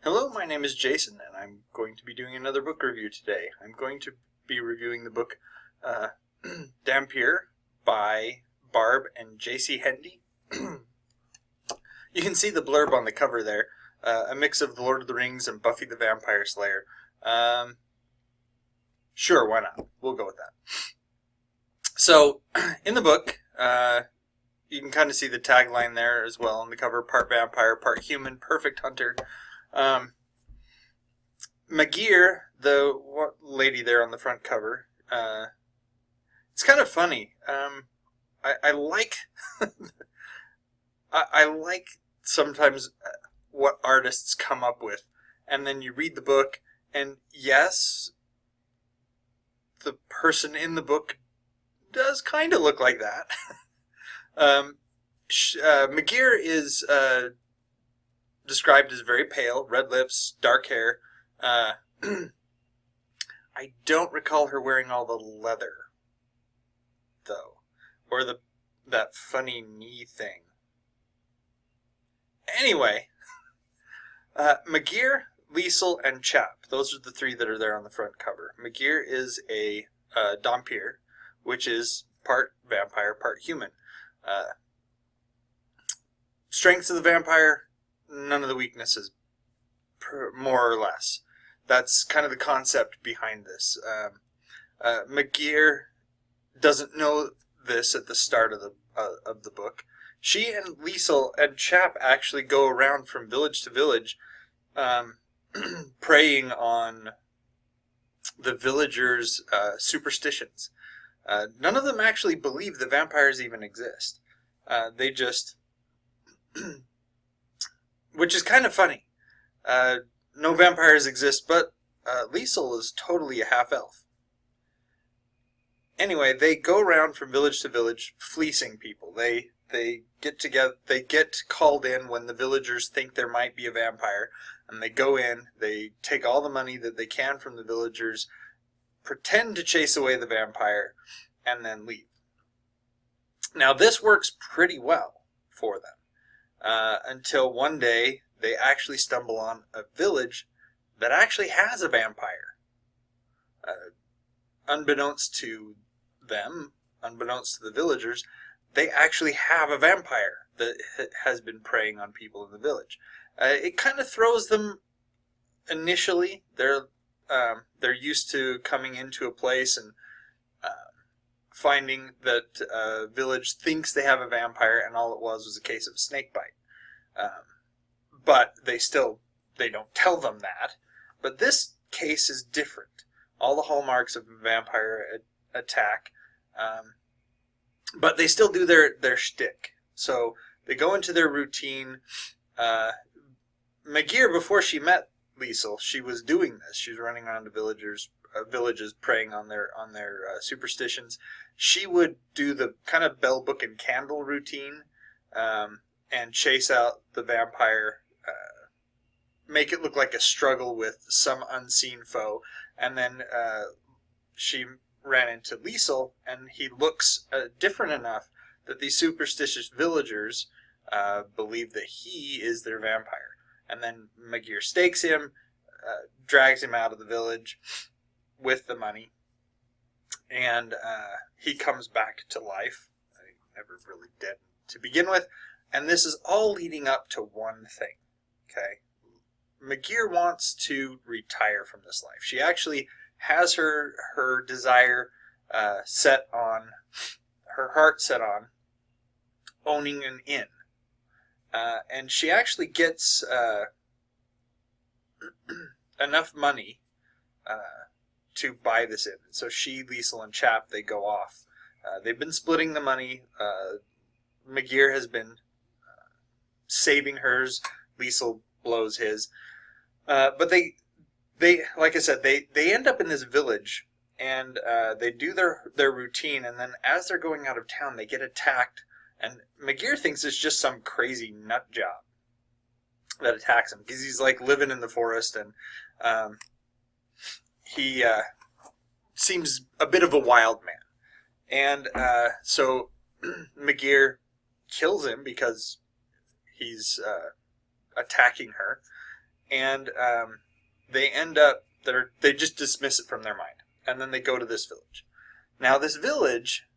Hello, my name is Jason, and I'm going to be doing another book review today. I'm going to be reviewing the book Dhampir by Barb and J.C. Hendee. You can see the blurb on the cover there, a mix of The Lord of the Rings and Buffy the Vampire Slayer. Sure, why not? We'll go with that. So, in the book, you can kind of see the tagline there as well on the cover, part vampire, part human, perfect hunter. Magir, the lady there on the front cover, it's kind of funny. I like I like sometimes what artists come up with, and then you read the book, and yes, the person in the book does kind of look like that. Magir is described as very pale, red lips, dark hair. I don't recall her wearing all the leather, though, or that funny knee thing. Anyway, Magir, Liesel, and Chap. Those are the three that are there on the front cover. Magir is a Dhampir, which is part vampire, part human. Strengths of the vampire, none of the weaknesses, more or less. That's kind of the concept behind this. Magir doesn't know this at the start of the book. She and Liesel and Chap actually go around from village to village, preying on the villagers' superstitions. None of them actually believe that vampires even exist. They just... which is kind of funny. No vampires exist, but Liesel is totally a half-elf. Anyway, they go around from village to village fleecing people. They get together. They get called in when the villagers think there might be a vampire, and they go in. They take all the money that they can from the villagers, pretend to chase away the vampire, and then leave. Now, this works pretty well for them. Until one day they actually stumble on a village that actually has a vampire. Unbeknownst to them, unbeknownst to the villagers, they actually have a vampire that has been preying on people in the village. It kind of throws them initially. They're used to coming into a place and finding that a village thinks they have a vampire, and all it was a case of snake bite. But they don't tell them that. But this case is different. All the hallmarks of a vampire attack, but they still do their shtick. So they go into their routine. Magir, before she met Liesel, she was doing this. She was running around to villages preying on their superstitions. She would do the kind of bell, book, and candle routine, and chase out the vampire, make it look like a struggle with some unseen foe. And then she ran into Liesel, and he looks different enough that these superstitious villagers believe that he is their vampire. And then Magir stakes him, drags him out of the village with the money, and he comes back to life. Never really dead to begin with. And this is all leading up to one thing, okay? Magir wants to retire from this life. She actually has her desire set on, her heart set on owning an inn. And she actually gets enough money to buy this inn. So she, Liesel, and Chap, they go off. They've been splitting the money. Magir has been saving hers. Liesel blows his. But they like I said, they end up in this village, and they do their routine, and then as they're going out of town, they get attacked, and Magir thinks it's just some crazy nut job that attacks him, because he's like living in the forest, and he seems a bit of a wild man. And so Magir kills him because he's attacking her, and they end up, they just dismiss it from their mind. And then they go to this village. Now this village,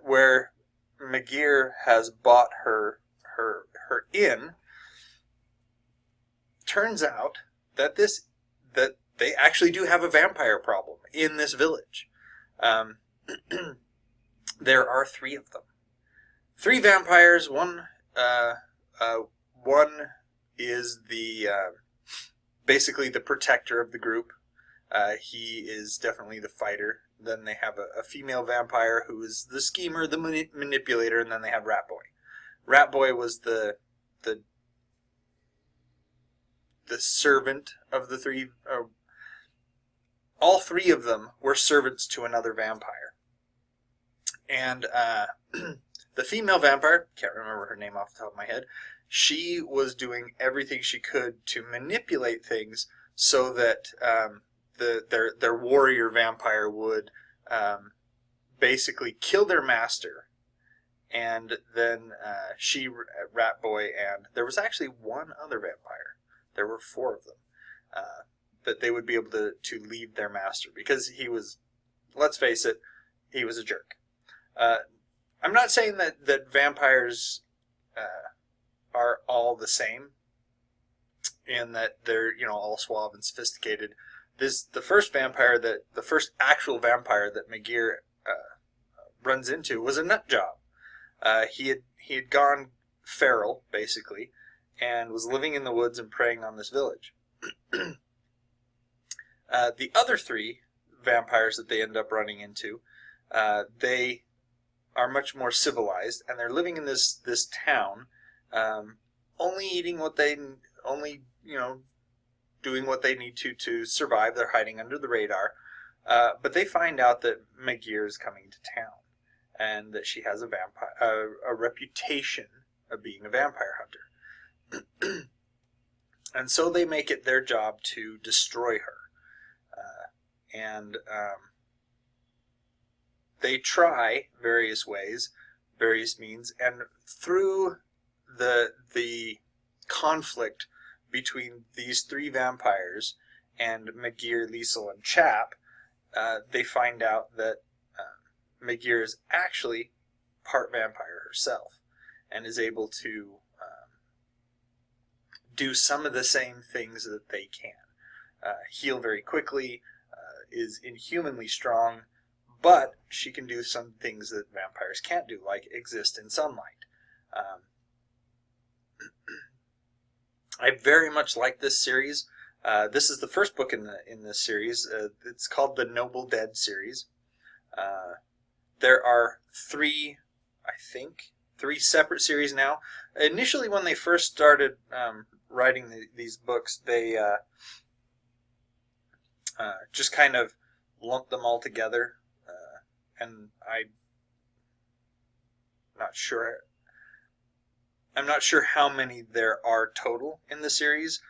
where McGear has bought her inn, turns out that they actually do have a vampire problem in this village. There are 3 of them. 3 vampires. One is the basically the protector of the group. He is definitely the fighter. Then they have a female vampire who is the schemer, the manipulator, and then they have Rat Boy. Rat Boy was the servant of the 3. All 3 of them were servants to another vampire. And the female vampire, can't remember her name off the top of my head, she was doing everything she could to manipulate things so that their warrior vampire would basically kill their master. And then Rat Boy, and there was actually 1 other vampire. There were 4 of them. That they would be able to leave their master, because he was, let's face it, he was a jerk. I'm not saying that vampires are all the same, in that they're, all suave and sophisticated. The first actual vampire that McGear runs into was a nut job. He had gone feral, basically, and was living in the woods and preying on this village. The other 3 vampires that they end up running into, they are much more civilized, and they're living in this town, only eating doing what they need to survive. They're hiding under the radar, but they find out that McGear is coming to town, and that she has a reputation of being a vampire hunter. And so they make it their job to destroy her. And they try various ways, various means, and through the conflict between these 3 vampires and McGear, Liesel, and Chap, they find out that McGear is actually part vampire herself, and is able to do some of the same things that they can. Heal very quickly, is inhumanly strong, but she can do some things that vampires can't do, like exist in sunlight. I very much like this series. This is the first book in this series. It's called the Noble Dead series. There are 3 separate series now. Initially, when they first started writing these books, they just kind of lumped them all together, and I'm not sure how many there are total in the series,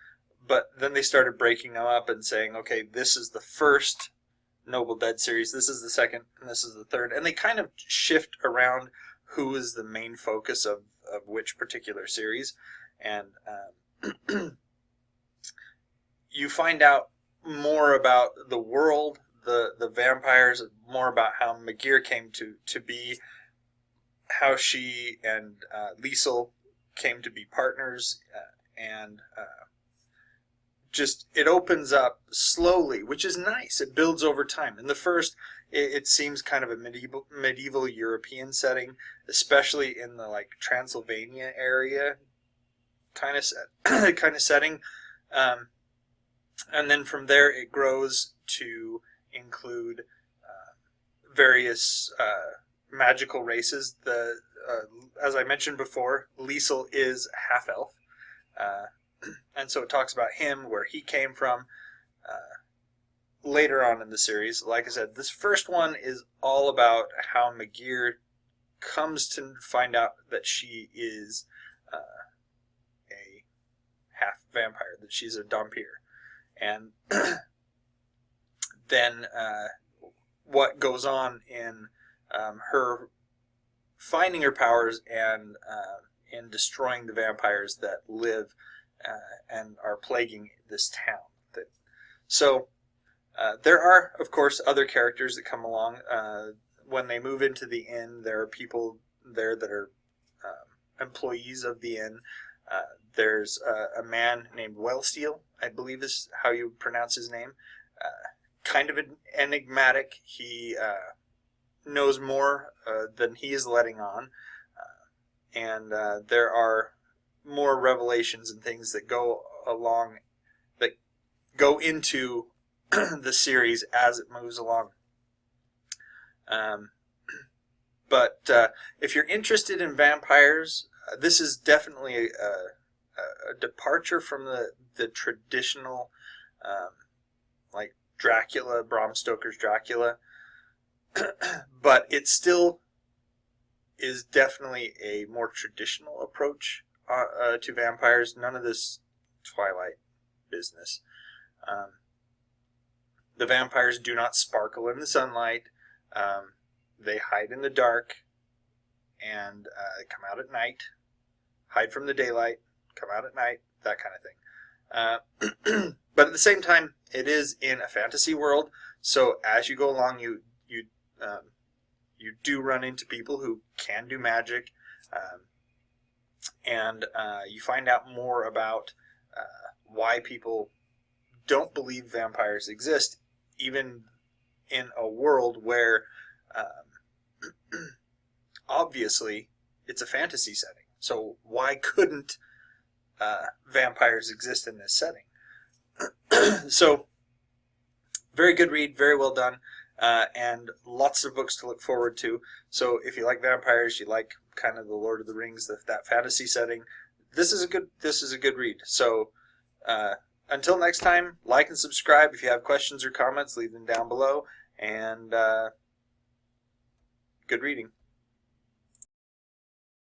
but then they started breaking them up and saying, okay, this is the first Noble Dead series, this is the second, and this is the third, and they kind of shift around who is the main focus of which particular series, and you find out more about the world, the vampires, more about how McGear came to be, how she and Liesel came to be partners, and just it opens up slowly, which is nice. It builds over time. In the first, it seems kind of a medieval European setting, especially in the Transylvania area kind of setting. And then from there, it grows to include various magical races. As I mentioned before, Liesel is half-elf. And so it talks about him, where he came from, later on in the series. Like I said, this first one is all about how McGear comes to find out that she is a half-vampire, that she's a Dhampir. And then what goes on in her finding her powers and in destroying the vampires that live and are plaguing this town. So there are, of course, other characters that come along. When they move into the inn, there are people there that are employees of the inn. There's a man named Wellsteel, I believe is how you pronounce his name. Kind of enigmatic. He knows more than he is letting on. And there are more revelations and things that go along, that go into the series as it moves along. But if you're interested in vampires, this is definitely a departure from the traditional, like Dracula, Bram Stoker's Dracula. But it still is definitely a more traditional approach to vampires. None of this Twilight business. The vampires do not sparkle in the sunlight. They hide in the dark and come out at night. Hide from the daylight, come out at night, that kind of thing. But at the same time, it is in a fantasy world. So as you go along, you do run into people who can do magic, and you find out more about why people don't believe vampires exist, even in a world where obviously it's a fantasy setting. So why couldn't vampires exist in this setting? So very good read, very well done. And lots of books to look forward to. So if you like vampires, you like kind of the Lord of the Rings, that fantasy setting, this is a good read. So until next time, like and subscribe. If you have questions or comments, leave them down below. And good reading.